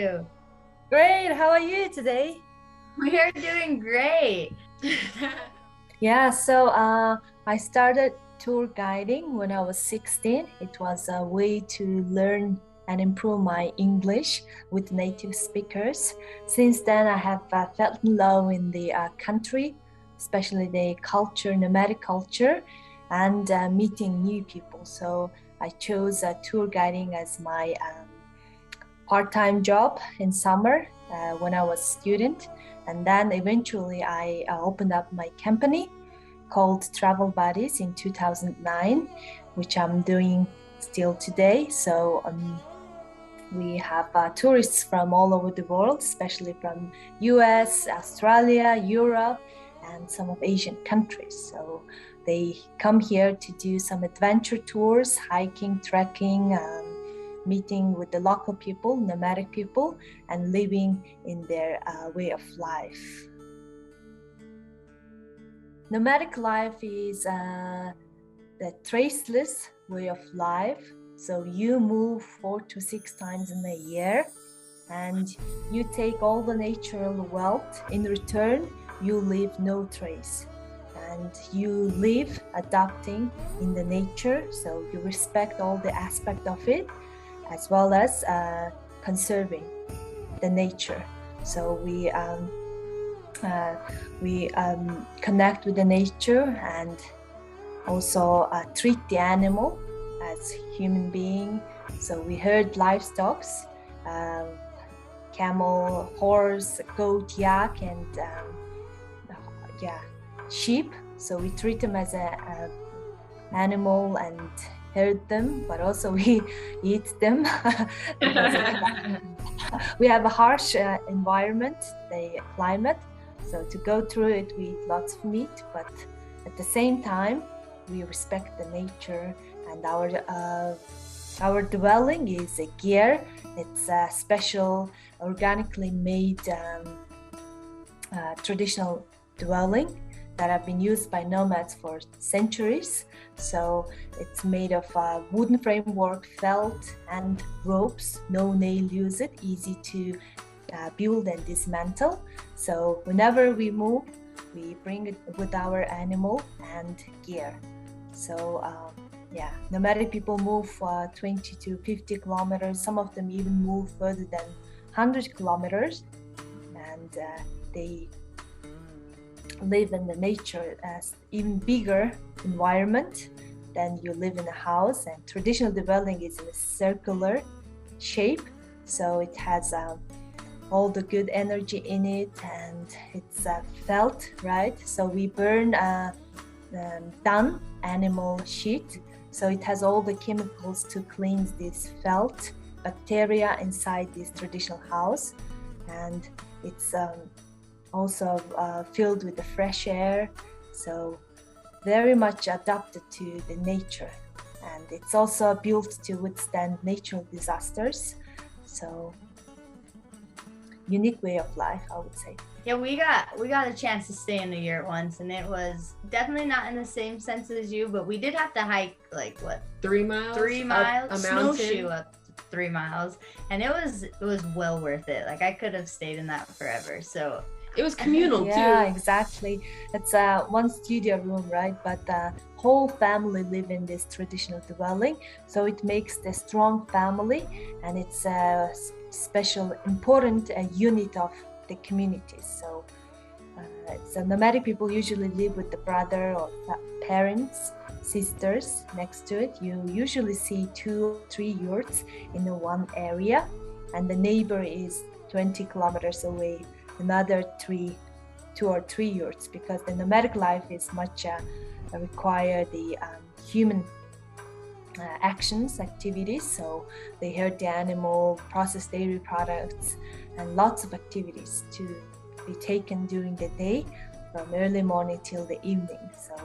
you? Great. How are you today? We are doing great. Yeah, I started tour guiding when I was 16. It was a way to learn and improve my English with native speakers. Since then, I have felt in love in the country, especially the culture, nomadic culture, and meeting new people. So I chose tour guiding as my part-time job in summer when I was a student. And then eventually I opened up my company called Travel Buddies in 2009, which I'm doing still today. So we have tourists from all over the world, especially from US, Australia, Europe, and some of Asian countries. So they come here to do some adventure tours, hiking, trekking, meeting with the local people, nomadic people, and living in their way of life. Nomadic life is the traceless way of life. So you move 4 to 6 times in a year, and you take all the natural wealth. In return, you leave no trace. And you live adapting in the nature, so you respect all the aspect of it, as well as conserving the nature. So we connect with the nature and also treat the animal as human being. So we herd livestock, camel, horse, goat, yak, and sheep. So we treat them as a animal and herd them, but also we eat them. We have a harsh environment, the climate. So to go through it, we eat lots of meat, but at the same time, we respect the nature. And our dwelling is a gear. It's a special, organically made traditional dwelling that have been used by nomads for centuries. So it's made of wooden framework, felt, and ropes. No nail use it, easy to build and dismantle. So whenever we move, we bring it with our animal and gear. So nomadic people move 20 to 50 kilometers. Some of them even move further than 100 kilometers, and they live in the nature as even bigger environment than you live in a house. And traditional dwelling is in a circular shape, so it has all the good energy in it, and it's felt, right? So we burn dun animal sheet, so it has all the chemicals to cleanse this felt bacteria inside this traditional house, and it's also filled with the fresh air, so very much adapted to the nature. And it's also built to withstand natural disasters, so unique way of life, I would say. Yeah, we got a chance to stay in the yurt once, and it was definitely not in the same sense as you, but we did have to hike 3 miles? 3 miles, a mountain? snowshoe up 3 miles, and it was well worth it. I could have stayed in that forever. So it was communal too. Yeah, exactly. It's one studio room, right? But the whole family live in this traditional dwelling, so it makes the strong family, and it's a special, important unit of the communities. So nomadic people usually live with the brother or parents, sisters next to it. You usually see 2 or 3 yurts in one area, and the neighbor is 20 kilometers away, another 2 or 3 yurts, because the nomadic life is much require the human activities. So they herd the animal, process dairy products, and lots of activities to be taken during the day from early morning till the evening. So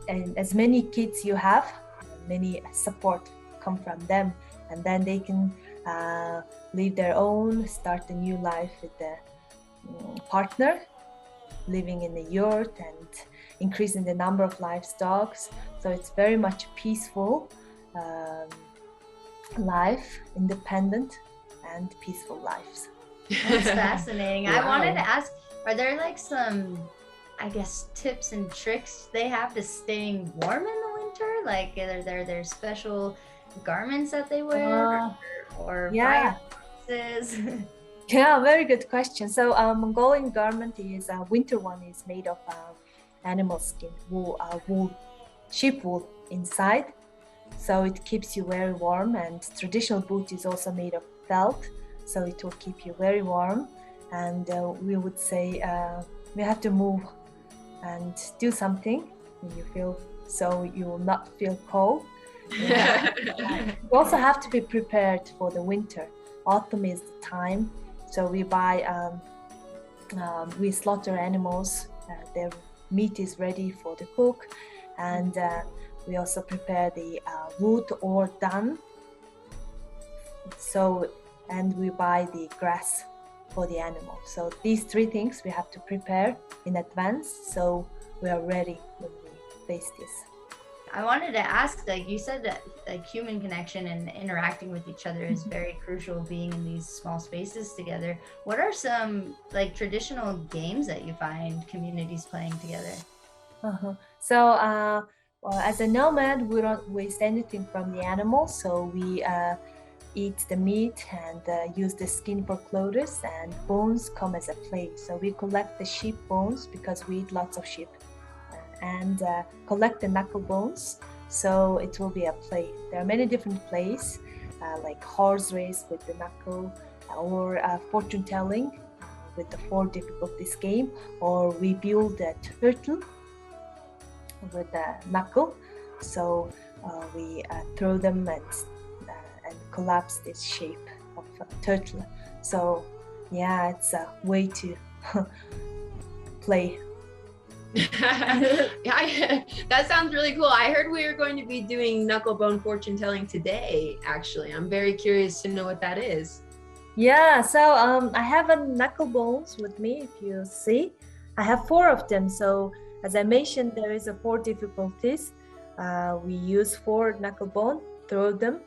and as many kids you have, many support come from them, and then they can live their own, start a new life with the partner, living in the yurt and increasing the number of livestock. So it's very much peaceful life, independent, and peaceful lives. That's fascinating. I Wow. wanted to ask, are there like some, I guess, tips and tricks they have to staying warm in the winter? Like, are there special garments that they wear or yeah. vices? Yeah, very good question. So Mongolian garment is winter one is made of animal skin, wool, sheep wool inside. So it keeps you very warm, and traditional boot is also made of felt, so it will keep you very warm. And we would say we have to move and do something when you feel, so you will not feel cold. Yeah. You also have to be prepared for the winter. Autumn is the time, so we buy, we slaughter animals. Their meat is ready for the cook, and we also prepare the wood or dung. So, and we buy the grass for the animal. So these three things we have to prepare in advance, so we are ready when we face this. I wanted to ask, like you said, that like human connection and interacting with each other is very crucial, being in these small spaces together. What are some like traditional games that you find communities playing together? So well, as a nomad, we don't waste anything from the animal, so we eat the meat and use the skin for clothes, and bones come as a play. So we collect the sheep bones because we eat lots of sheep, and collect the knuckle bones, so it will be a play. There are many different plays, like horse race with the knuckle, or fortune telling with the 4 difficulties game, or we build a turtle with the knuckle. So we throw them and collapse this shape of a turtle. So yeah, it's a way to play. That sounds really cool. I heard we were going to be doing knuckle bone fortune telling today, actually. I'm very curious to know what that is. Yeah, so I have a knuckle bones with me. If you see, I have 4 of them. So as I mentioned, there is a 4 difficulties. We use 4 knuckle bone, throw them,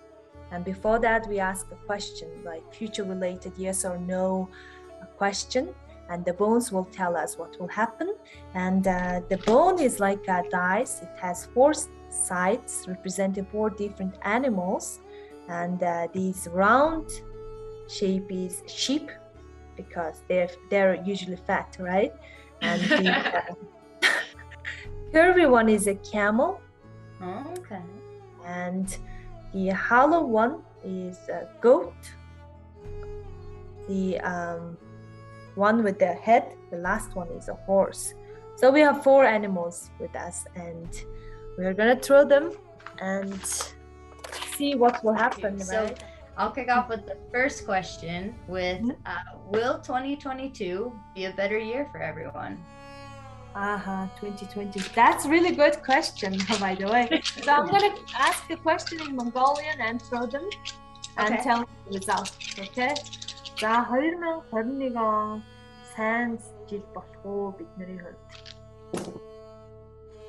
and before that we ask a question, like future related yes or no question, and the bones will tell us what will happen. And the bone is like a dice. It has 4 sides representing 4 different animals, and these round shape is sheep because they're usually fat, right? And the curvy one is a camel. Okay. And the hollow one is a goat. The one with the head, the last one is a horse. So we have 4 animals with us, and we're gonna throw them and see what will happen. So right? I'll kick off with the first question with, will 2022 be a better year for everyone? 2020. That's really good question, by the way. So I'm gonna ask the question in Mongolian and throw them and Okay. tell the result. Okay? За 2021 он сайн жил болох уу бидний хувьд.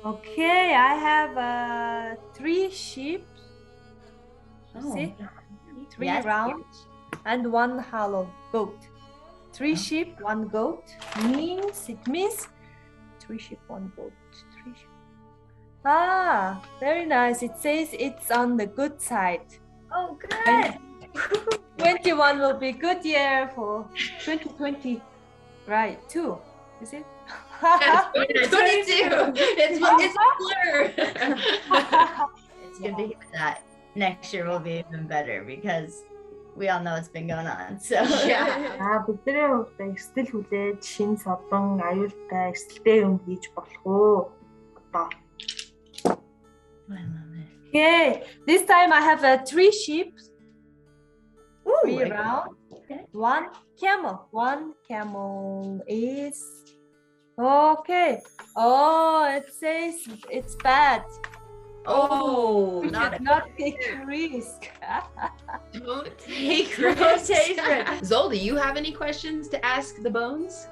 Okay, I have 3 sheep. See? 3 Yes. round and 1 hollow goat. 3 sheep, 1 goat means 3 sheep, 1 goat. 3 sheep. Very nice. It says it's on the good side. Oh, good. 21 will be good year for 2020, right? 2, is it? 22. It's a blur. It's good to hear that next year will be even better, because we all know it's been going on. So Yeah. Бидний хувьд эрсдэл хүлээж шин содон аюултай эрсдэлтэй юм хийж болох уу? Одоо. I love it. Okay, this time I have 3 sheep. Ooh, 3 round. okay. 1 camel. 1 camel is okay. Oh, it says it's bad. Oh, We not should not take a risk. don't take Don't risks. take risks. Zol, do you have any questions to ask the bones?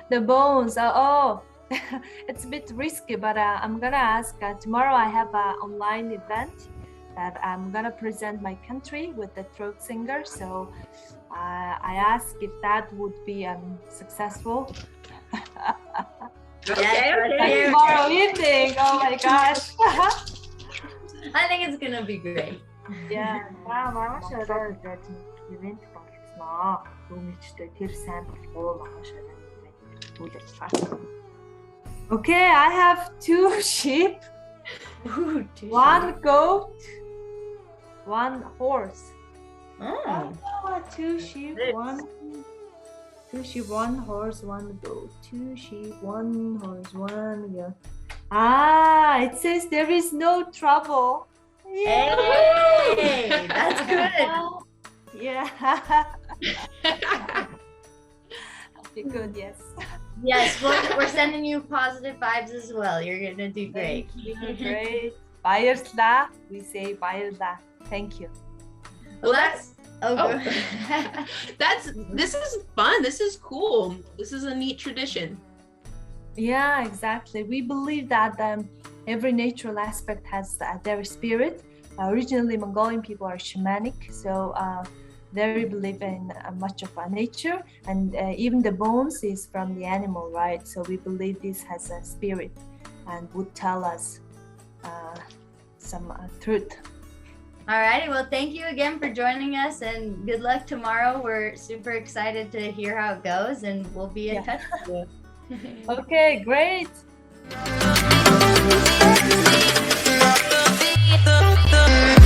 The bones. It's a bit risky, but I'm gonna ask. Tomorrow I have an online event that I'm gonna present my country with the throat singer. So I asked if that would be successful. Okay. Tomorrow evening. Oh my gosh. I think it's gonna be great. Yeah. Маргаашаа гэдэг ивент болсноо. Хүмүүстээ тэр сайн болох маргаашаа үйл ажиллагаа. Okay, I have 2 sheep, Ooh, 1 goat, 1 horse. Oh. 2 sheep, 2 sheep, 1 horse, 1 goat. 2 sheep, 1 horse, 1 goat. It says there is no trouble. Hey, that's good. Yeah. Good, yes. Yes, we're sending you positive vibes as well. You're gonna do great. Great. Bâyırsla. We say bâyırsla. Thank you. Well, that's This is fun. This is cool. This is a neat tradition. Yeah, exactly. We believe that every natural aspect has their spirit. Originally, Mongolian people are shamanic, so they believe in much of our nature, and even the bones is from the animal, right? So we believe this has a spirit and would tell us some truth. Alrighty, well, thank you again for joining us, and good luck tomorrow. We're super excited to hear how it goes, and we'll be in touch with you. Okay, great. The